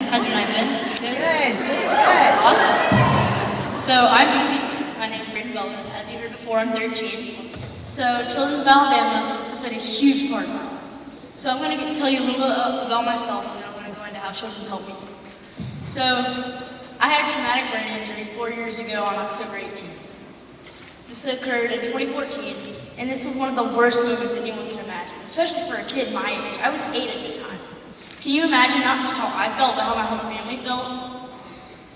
How's your night been? Good. Good. Awesome. So I'm Phoebe. My name is Brayden Belton. As you heard before, I'm 13. So Children's of Alabama has been a huge part of my life. So I'm going to tell you a little bit about myself, and then I'm going to go into how Children's helped me. So I had a traumatic brain injury 4 years ago on October 18th. This occurred in 2014, and this was one of the worst moments anyone can imagine, especially for a kid my age. I was 8 at the time. Can you imagine not just how I felt, but how my whole family felt?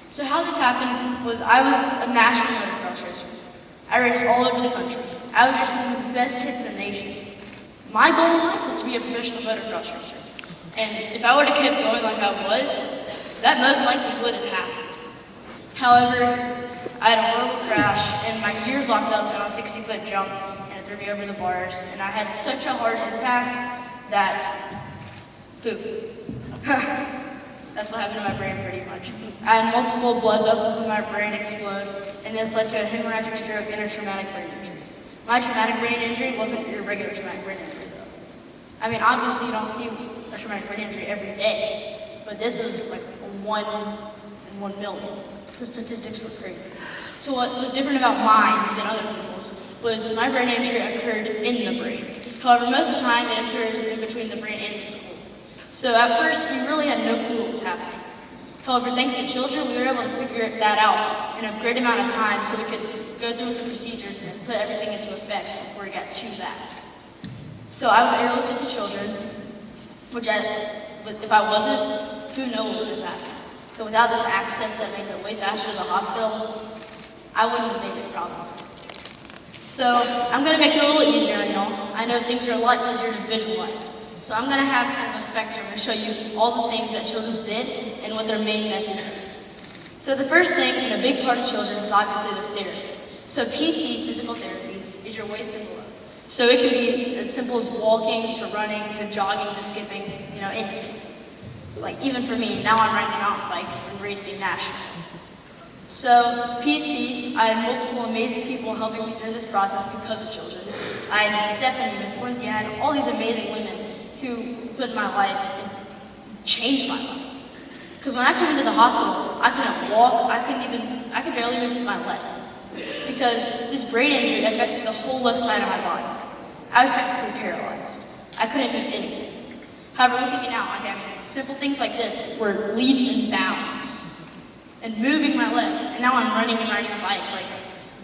So how this happened was I was a national motocross racer. I raced all over the country. I was racing some of the best kids in the nation. My goal in life was to be a professional motocross racer. And if I would have kept going like I was, that most likely would have happened. However, I had a horrible crash, and my gears locked up on a 60-foot jump, and it threw me over the bars. And I had such a hard impact that, poof. That's what happened to my brain pretty much. I had multiple blood vessels in my brain explode, and this led to a hemorrhagic stroke and a traumatic brain injury. My traumatic brain injury wasn't your regular traumatic brain injury, though. I mean, obviously you don't see a traumatic brain injury every day, but this was like 1 in 1 million. The statistics were crazy. So what was different about mine than other people's was my brain injury occurred in the brain. However, most of the time it occurs in between the brain and the skull. So at first, we really had no clue what was happening. However, thanks to children, we were able to figure that out in a great amount of time so we could go through with the procedures and put everything into effect before we got to that. So I was airlifted to Children's, which if I wasn't, who knows what would have happened. So without this access that made it way faster to the hospital, I wouldn't have made it probably. So I'm going to make it a little easier on y'all. I know things are a lot easier to visualize. So I'm going to have kind of a spectrum and show you all the things that Children's did and what their main message is. So the first thing, and a big part of Children's, is obviously the therapy. So PT, physical therapy, is your waist and below. So it can be as simple as walking to running to jogging to skipping, anything. Like even for me, now I'm riding a mountain bike and racing nationally. So PT, I had multiple amazing people helping me through this process because of Children's. I had Stephanie, Miss Lindsay, I had all these amazing women who put in my life and changed my life. Because when I came into the hospital, I couldn't walk, I could barely move my leg. Because this brain injury affected the whole left side of my body. I was practically paralyzed. I couldn't move anything. However, look at me now, I have simple things like this were leaps and bounds. And moving my leg, and now I'm running and riding a bike, like,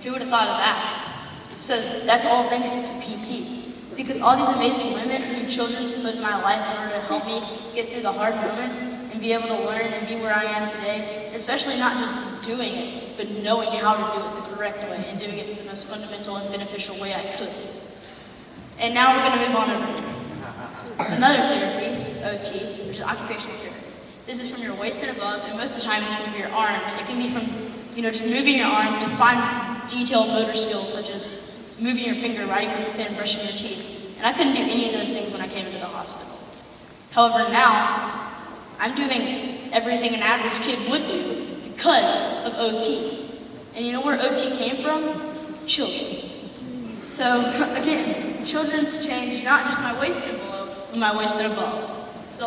who would have thought of that? So that's all thanks to PT. Because all these amazing women who Children's put in my life in order to help me get through the hard moments and be able to learn and be where I am today, especially not just doing it, but knowing how to do it the correct way and doing it the most fundamental and beneficial way I could. And now we're going to move on over to another therapy, OT, which is occupational therapy. This is from your waist and above, and most of the time it's from your arms. It can be from, just moving your arm to fine detailed motor skills such as moving your finger, writing with a pen, brushing your teeth. And I couldn't do any of those things when I came into the hospital. However, now, I'm doing everything an average kid would do because of OT. And you know where OT came from? Children's. So, again, Children's changed not just my waist and below, but my waist and above. So,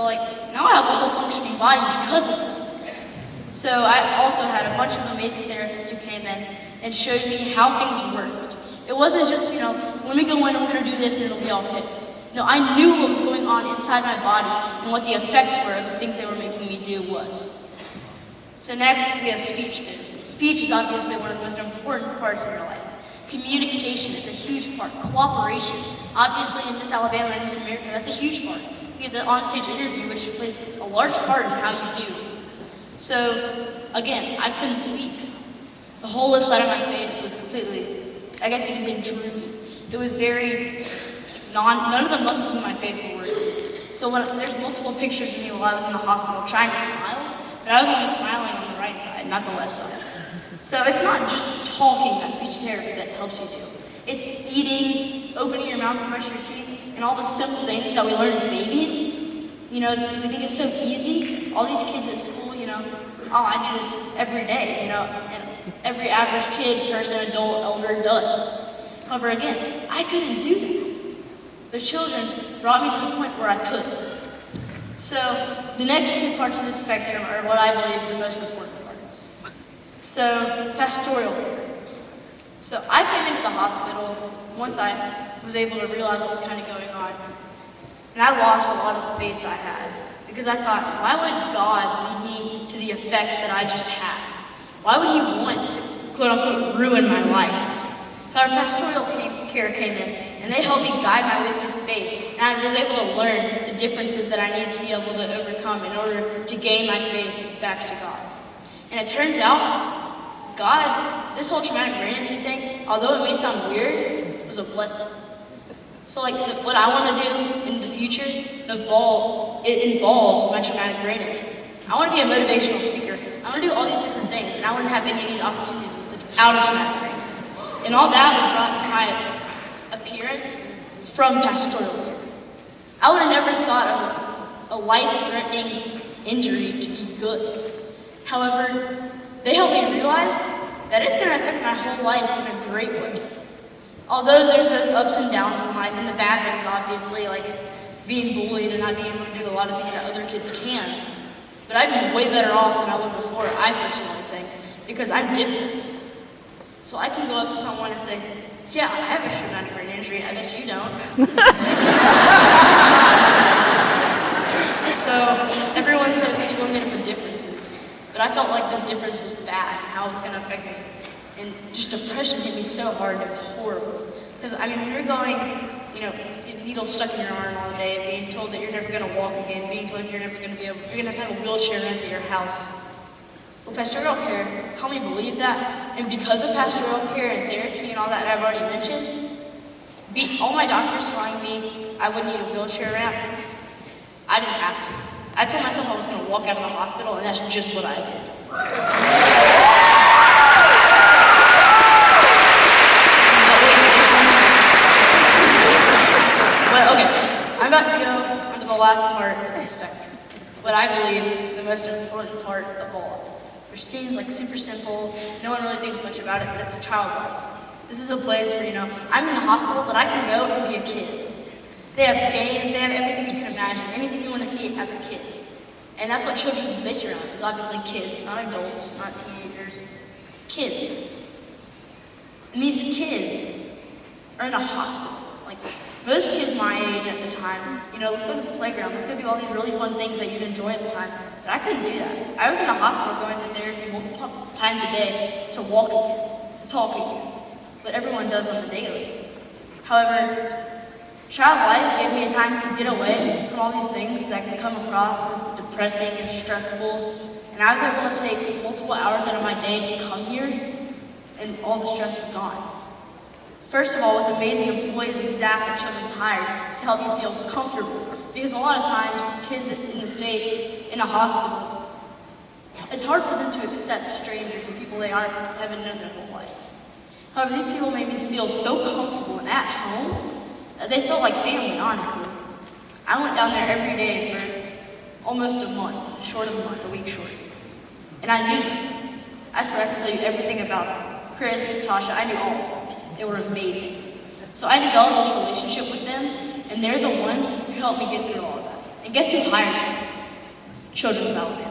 now I have a whole functioning body because of it. So, I also had a bunch of amazing therapists who came in and showed me how things worked. It wasn't just, let me go in and we're going to do this and it'll be all good. No, I knew what was going on inside my body and what the effects were of the things they were making me do was. So next, we have speech therapy. Speech is obviously one of the most important parts of your life. Communication is a huge part. Cooperation. Obviously in Miss Alabama and Miss America, that's a huge part. You get the on-stage interview, which plays a large part in how you do. So, again, I couldn't speak. The whole left side of my face was completely, I guess you could say, droopy. It was very, none of the muscles in my face were working. So there's multiple pictures of me while I was in the hospital trying to smile, but I was only smiling on the right side, not the left side. So it's not just talking that speech therapy that helps you do. It's eating, opening your mouth to brush your teeth, and all the simple things that we learn as babies. We think it's so easy. All these kids at school, I do this every day, and every average kid, person, adult, elder does. However, again, I couldn't do that. The Children's brought me to the point where I could. So the next two parts of the spectrum are what I believe are the most important parts. So pastoral care. So I came into the hospital once I was able to realize what was kind of going on. And I lost a lot of the faith I had because I thought, why would God lead me to the effects that I just had? Why would he want to, quote unquote, ruin my life? However, pastoral care came in and they helped me guide my way through faith. And I was able to learn the differences that I needed to be able to overcome in order to gain my faith back to God. And it turns out, God, this whole traumatic brain injury thing, although it may sound weird, was a blessing. So like what I want to do in the future involves my traumatic brain injury. I want to be a motivational speaker. I want to do all these different things, and I wouldn't have any of these opportunities without a traumatic brain injury. And all that was brought to my appearance from pastoral care. I would have never thought of a life-threatening injury to be good. However, they helped me realize that it's going to affect my whole life in a great way. Although there's those ups and downs in life, and the bad things, obviously, like being bullied and not being able to do a lot of things that other kids can. But I've been way better off than I was before, I personally think, because I'm different. So I can go up to someone and say, yeah, I have a traumatic brain injury, I bet you don't. So everyone says people are made up of differences, but I felt like this difference was bad and how it was going to affect me. And just depression hit me so hard, it was horrible. Because, I mean, when you're going, needles stuck in your arm all day, being told that you're never going to walk again, being told you're never going to be able, you're going to have a wheelchair into your house. Well, pastoral care helped me believe that, and because of pastoral care and therapy and all that I've already mentioned, all my doctors telling me I would need a wheelchair ramp, I didn't have to. I told myself I was going to walk out of the hospital, and that's just what I did. Okay, I'm about to go into the last part of the spectrum. What I believe the most important part of all. Which seems like super simple, no one really thinks much about it, but it's child life. This is a place where, I'm in the hospital, but I can go and be a kid. They have games, they have everything you can imagine, anything you want to see as a kid. And that's what children's is based around, is obviously kids, not adults, not teenagers, kids. And these kids are in a hospital. Like, most kids my age at the time, let's go to the playground, let's go do all these really fun things that you'd enjoy at the time. But I couldn't do that. I was in the hospital going to therapy multiple times a day to walk again, to talk again. But everyone does on the daily. However, child life gave me a time to get away from all these things that can come across as depressing and stressful. And I was able to take multiple hours out of my day to come here, and all the stress was gone. First of all, with amazing employees and staff that Children's hired to help you feel comfortable. Because a lot of times, kids in the state, in a hospital, it's hard for them to accept strangers and people they haven't known their whole life. However, these people made me feel so comfortable and at home that they felt like family, honestly. I went down there every day for almost a month, short of a month, a week short. And I knew them. I swear I can tell you everything about them. Chris, Tasha, I knew all of them. They were amazing. So I developed this relationship with them, and they're the ones who helped me get through all of that. And guess who hired them? Children's of Alabama.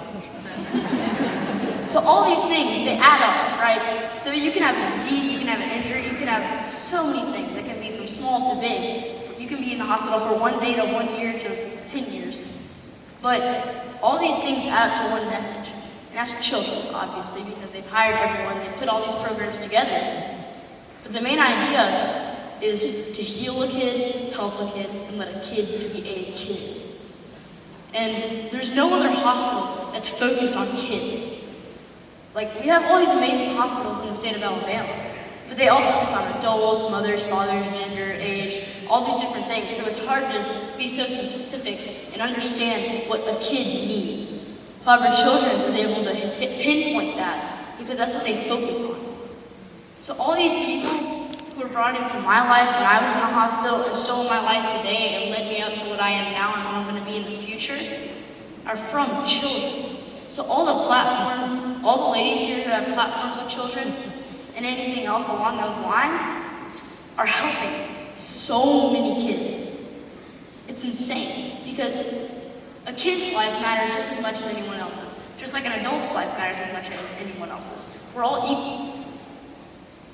So all these things, they add up, right? So you can have a disease, you can have an injury, you can have so many things that can be from small to big. You can be in the hospital for 1 day to 1 year to 10 years. But all these things add up to one message. And that's children's, obviously, because they've hired everyone, they've put all these programs together. But the main idea is to heal a kid, help a kid, and let a kid be a kid. And there's no other hospital that's focused on kids. Like, we have all these amazing hospitals in the state of Alabama, but they all focus on adults, mothers, fathers, gender, age, all these different things. So it's hard to be so specific and understand what a kid needs. However, Children's is able to pinpoint that because that's what they focus on. So all these people who were brought into my life when I was in the hospital and still in my life today and led me up to what I am now and what I'm going to be in the future are from Children's. So all the platform, all the ladies here who have platforms with Children's and anything else along those lines are helping so many kids. It's insane because A kid's life matters just as much as anyone else's. Just like an adult's life matters as much as anyone else's. We're all equal.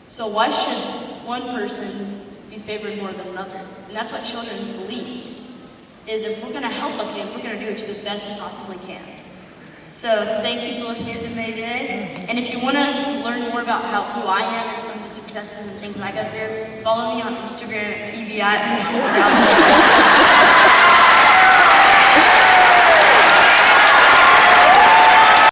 So why should one person be favored more than another? And that's what children's believes, is if we're gonna help a kid, we're gonna do it to the best we possibly can. So thank you for listening to me today. And if you want to learn more about who I am and some of the successes and things I go through, follow me on Instagram at TBI.